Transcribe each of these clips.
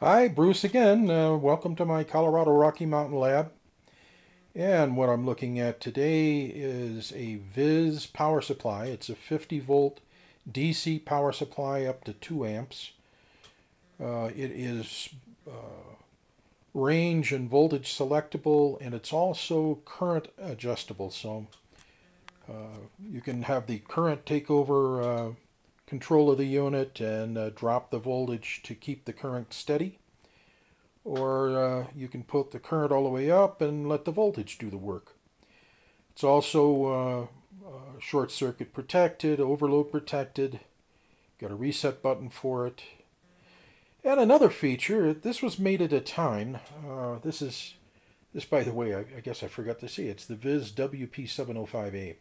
Hi, Bruce again. Welcome to my Colorado Rocky Mountain lab. And what I'm looking at today is a VIZ power supply. It's a 50 volt DC power supply up to 2 amps. It is range and voltage selectable, and it's also current adjustable. So you can have the current take over control of the unit and drop the voltage to keep the current steady. Or you can put the current all the way up and let the voltage do the work. It's also short circuit protected, overload protected. Got a reset button for it. And another feature, this was made at a time. This by the way, I guess I forgot to say, it's the VIZ WP705A.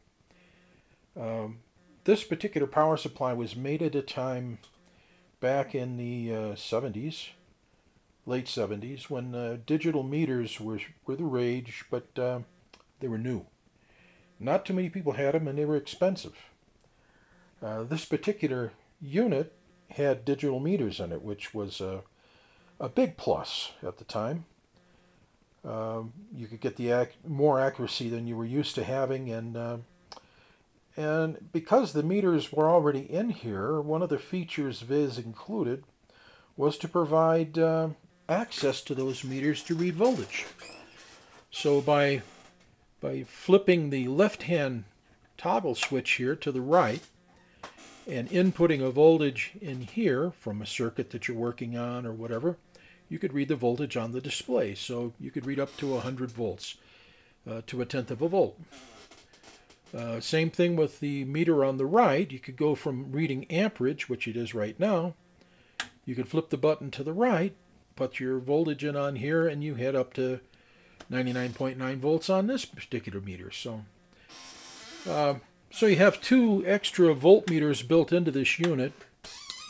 This particular power supply was made at a time back in the 70s, late 70s, when digital meters were the rage, but they were new. Not too many people had them, and they were expensive. This particular unit had digital meters in it, which was a big plus at the time. You could get the more accuracy than you were used to having, and because the meters were already in here, one of the features VIZ included was to provide access to those meters to read voltage. So by flipping the left-hand toggle switch here to the right and inputting a voltage in here from a circuit that you're working on or whatever, you could read the voltage on the display. So you could read up to 100 volts to a tenth of a volt. Same thing with the meter on the right. You could go from reading amperage, which it is right now. You could flip the button to the right, put your voltage in on here, and you hit up to 99.9 volts on this particular meter. So you have two extra voltmeters built into this unit.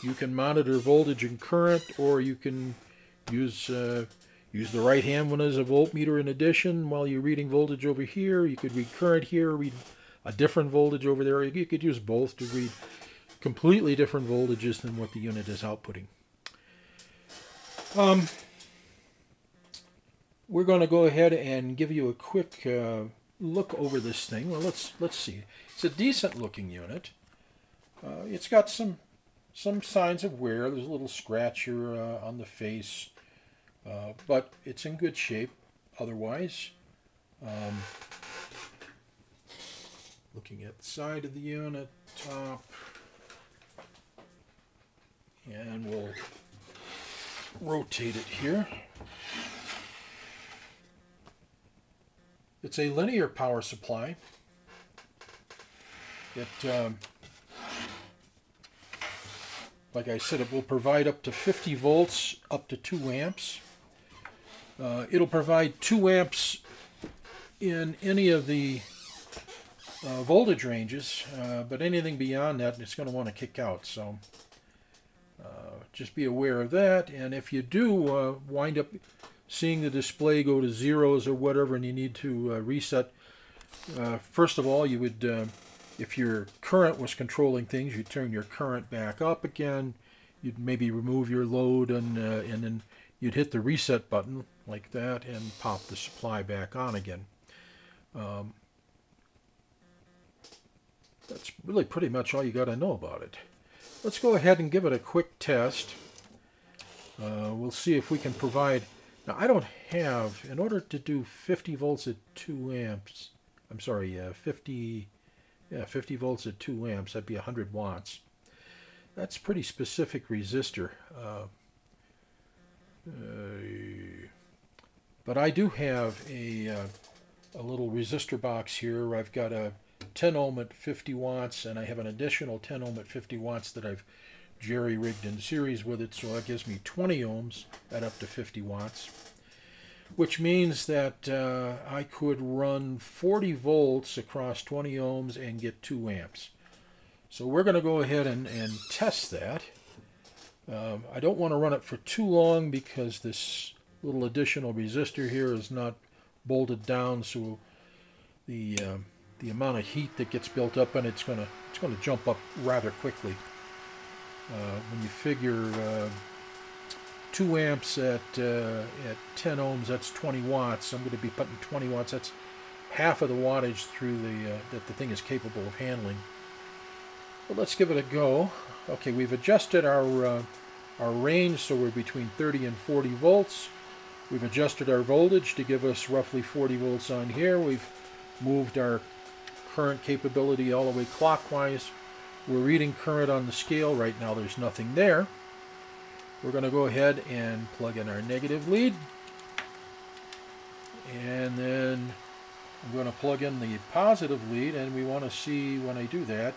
You can monitor voltage and current, or you can use the right hand one as a voltmeter in addition while you're reading voltage over here. You could read current here, read a different voltage over there. You could use both to read completely different voltages than what the unit is outputting. We're going to go ahead and give you a quick look over this thing. Well, let's see. It's a decent looking unit. It's got some signs of wear. There's a little scratch here on the face, but it's in good shape otherwise. Looking at the side of the unit, top, and we'll rotate it here. It's a linear power supply. It, like I said, it will provide up to 50 volts, up to 2 amps. It'll provide 2 amps in any of the voltage ranges, but anything beyond that, it's going to want to kick out. So just be aware of that. And if you do wind up seeing the display go to zeros or whatever, and you need to reset, first of all, you would, if your current was controlling things, you'd turn your current back up again. You'd maybe remove your load, and then you'd hit the reset button like that and pop the supply back on again. That's really pretty much all you got to know about it. Let's go ahead and give it a quick test. We'll see if we can provide... Now, I don't have, in order to do 50 volts at 2 amps, I'm sorry, 50 volts at 2 amps, that'd be 100 watts. That's pretty specific resistor. But I do have a little resistor box here. I've got a 10 ohm at 50 watts, and I have an additional 10 ohm at 50 watts that I've jerry-rigged in series with it, so that gives me 20 ohms at up to 50 watts, which means that I could run 40 volts across 20 ohms and get 2 amps. So we're going to go ahead and test that. I don't want to run it for too long because this little additional resistor here is not bolted down, so the amount of heat that gets built up in it's going to jump up rather quickly. When you figure 2 amps at 10 ohms. That's 20 watts. I'm going to be putting 20 watts. That's half of the wattage through that the thing is capable of handling. But let's give it a go. Okay, we've adjusted our range, so we're between 30 and 40 volts. We've adjusted our voltage to give us roughly 40 volts on here. We've moved our current capability all the way clockwise. We're reading current on the scale. Right now there's nothing there. We're going to go ahead and plug in our negative lead. And then I'm going to plug in the positive lead, and we want to see when I do that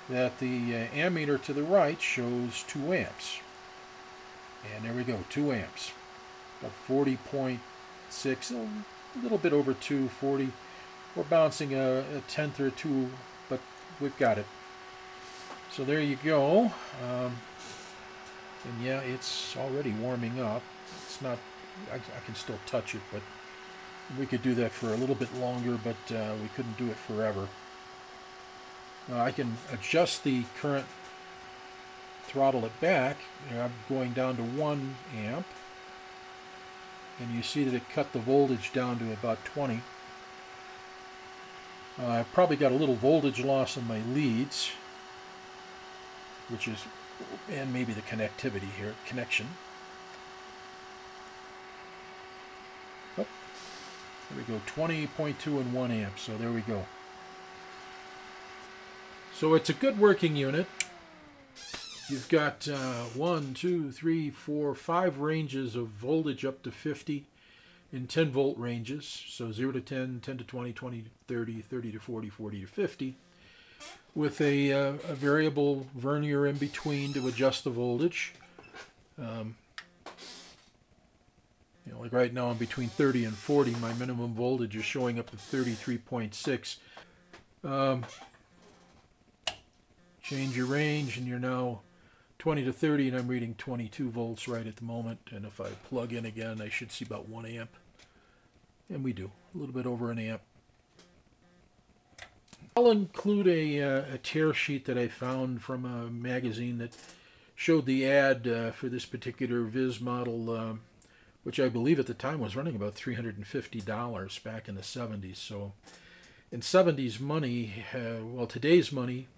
the ammeter to the right shows 2 amps. And there we go, 2 amps. About 40.6, a little bit over 240. We're bouncing a tenth or two, but we've got it. So there you go. And yeah, it's already warming up. It's not, I can still touch it, but we could do that for a little bit longer, but we couldn't do it forever. I can adjust the current, throttle it back. I'm going down to 1 amp. And you see that it cut the voltage down to about 20. I've probably got a little voltage loss in my leads, which is, and maybe the connectivity here, connection. Oh, there we go, 20.2 and 1 amp, so there we go. So it's a good working unit. You've got 1, 2, 3, 4, 5 ranges of voltage up to 50 in 10 volt ranges. So 0 to 10, 10 to 20, 20 to 30, 30 to 40, 40 to 50. With a variable vernier in between to adjust the voltage. You know, like right now I'm between 30 and 40. My minimum voltage is showing up to 33.6. Change your range and you're now 20 to 30, and I'm reading 22 volts right at the moment. And if I plug in again, I should see about 1 amp. And we do, a little bit over an amp. I'll include a tear sheet that I found from a magazine that showed the ad for this particular VIZ model, which I believe at the time was running about $350 back in the 70s. So in 70s money, well, today's money,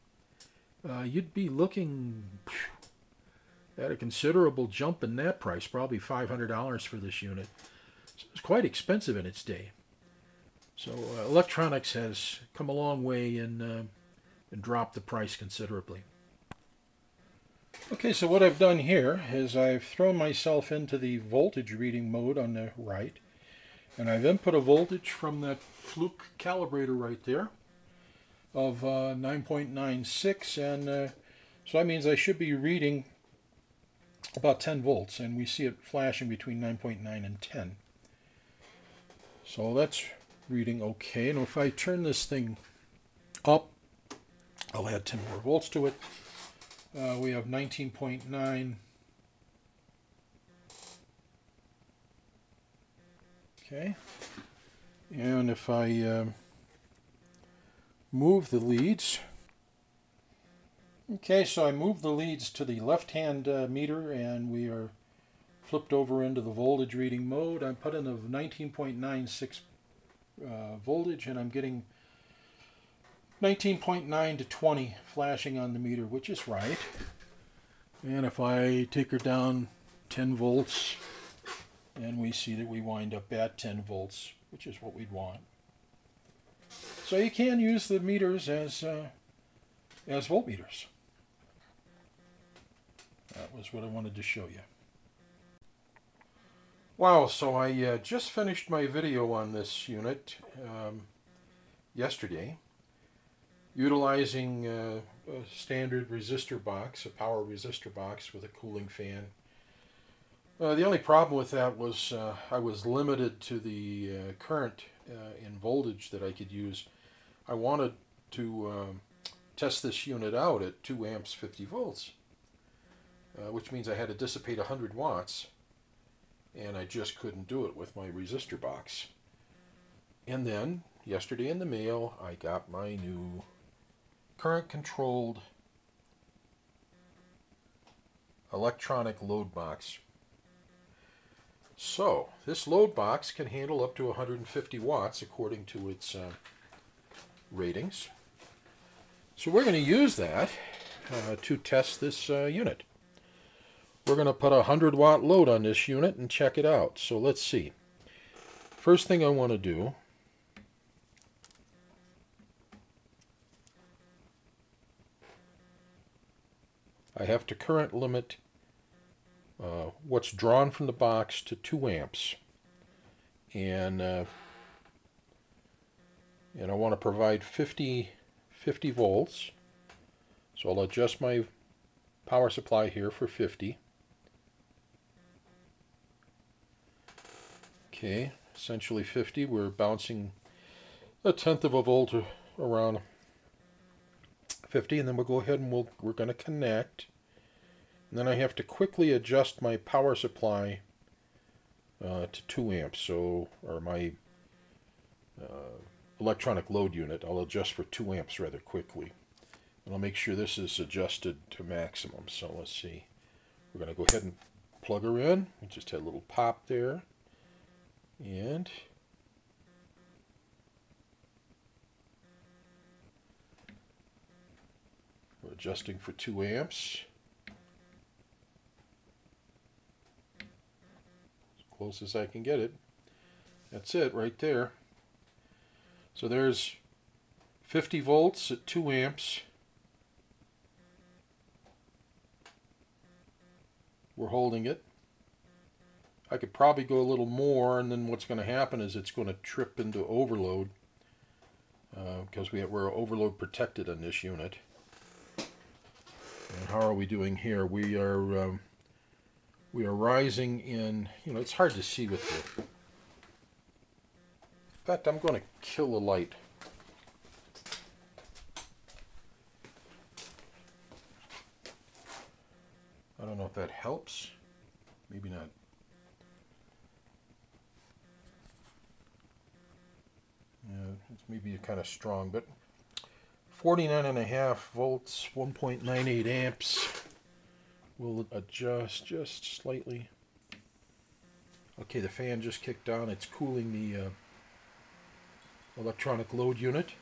you'd be looking at a considerable jump in that price, probably $500 for this unit. So it was quite expensive in its day. So electronics has come a long way and dropped the price considerably. Okay, so what I've done here is I've thrown myself into the voltage reading mode on the right, and I've input a voltage from that fluke calibrator right there of 9.96, and so that means I should be reading about 10 volts, and we see it flashing between 9.9 and 10. So that's reading okay. And if I turn this thing up, I'll add 10 more volts to it. We have 19.9. Okay. And if I move the leads, okay, so I moved the leads to the left-hand meter, and we are flipped over into the voltage reading mode. I'm put in a 19.96 voltage, and I'm getting 19.9 to 20 flashing on the meter, which is right. And if I take her down 10 volts, and we see that we wind up at 10 volts, which is what we'd want. So you can use the meters as voltmeters. That was what I wanted to show you. Wow, so I just finished my video on this unit yesterday, utilizing a standard resistor box, a power resistor box with a cooling fan. The only problem with that was I was limited to the current in voltage that I could use. I wanted to test this unit out at 2 amps 50 volts, which means I had to dissipate 100 watts, and I just couldn't do it with my resistor box. And then, yesterday in the mail, I got my new current-controlled electronic load box. So this load box can handle up to 150 watts according to its ratings. So we're going to use that to test this unit. We're going to put a 100-watt load on this unit and check it out. So let's see. First thing I want to do, I have to current limit what's drawn from the box to 2 amps. And I want to provide 50 volts. So I'll adjust my power supply here for 50. Okay, essentially 50. We're bouncing a tenth of a volt around 50, and then we'll go ahead and we're going to connect. And then I have to quickly adjust my power supply to 2 amps, or my electronic load unit. I'll adjust for 2 amps rather quickly. And I'll make sure this is adjusted to maximum. So let's see. We're going to go ahead and plug her in. We just had a little pop there. And we're adjusting for 2 amps. As close as I can get it. That's it right there. So there's 50 volts at 2 amps. We're holding it. I could probably go a little more, and then what's going to happen is it's going to trip into overload because we're overload protected on this unit. And how are we doing here? We are rising in. It's hard to see with the. In fact, I'm going to kill the light. I don't know if that helps. Maybe not. Yeah, it's maybe kind of strong, but 49.5 volts, 1.98 amps. We'll adjust just slightly. Okay, the fan just kicked on. It's cooling the electronic load unit.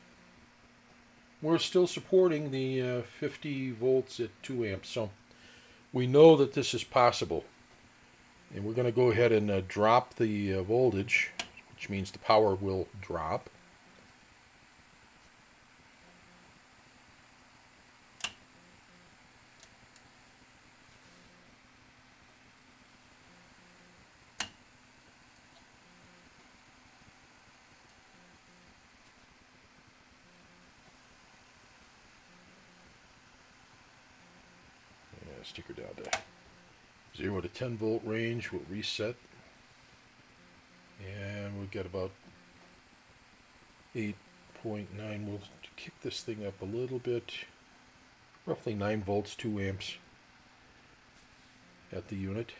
We're still supporting the 50 volts at 2 amps, so we know that this is possible. And we're going to go ahead and drop the voltage, which means the power will drop. Stick her down to 0 to 10 volt range. We'll reset, and we'll get about 8.9. We'll kick this thing up a little bit, roughly 9 volts, 2 amps at the unit.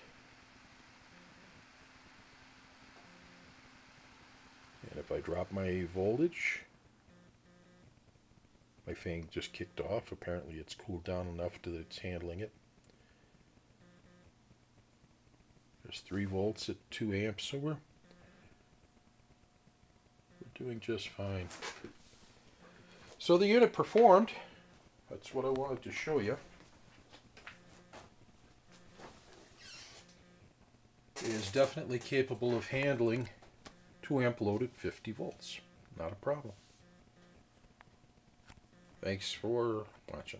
And if I drop my voltage, my fan just kicked off. Apparently it's cooled down enough that it's handling it. There's 3 volts at 2 amps, so we're doing just fine. So the unit performed. That's what I wanted to show you. It is definitely capable of handling 2 amp load at 50 volts. Not a problem. Thanks for watching.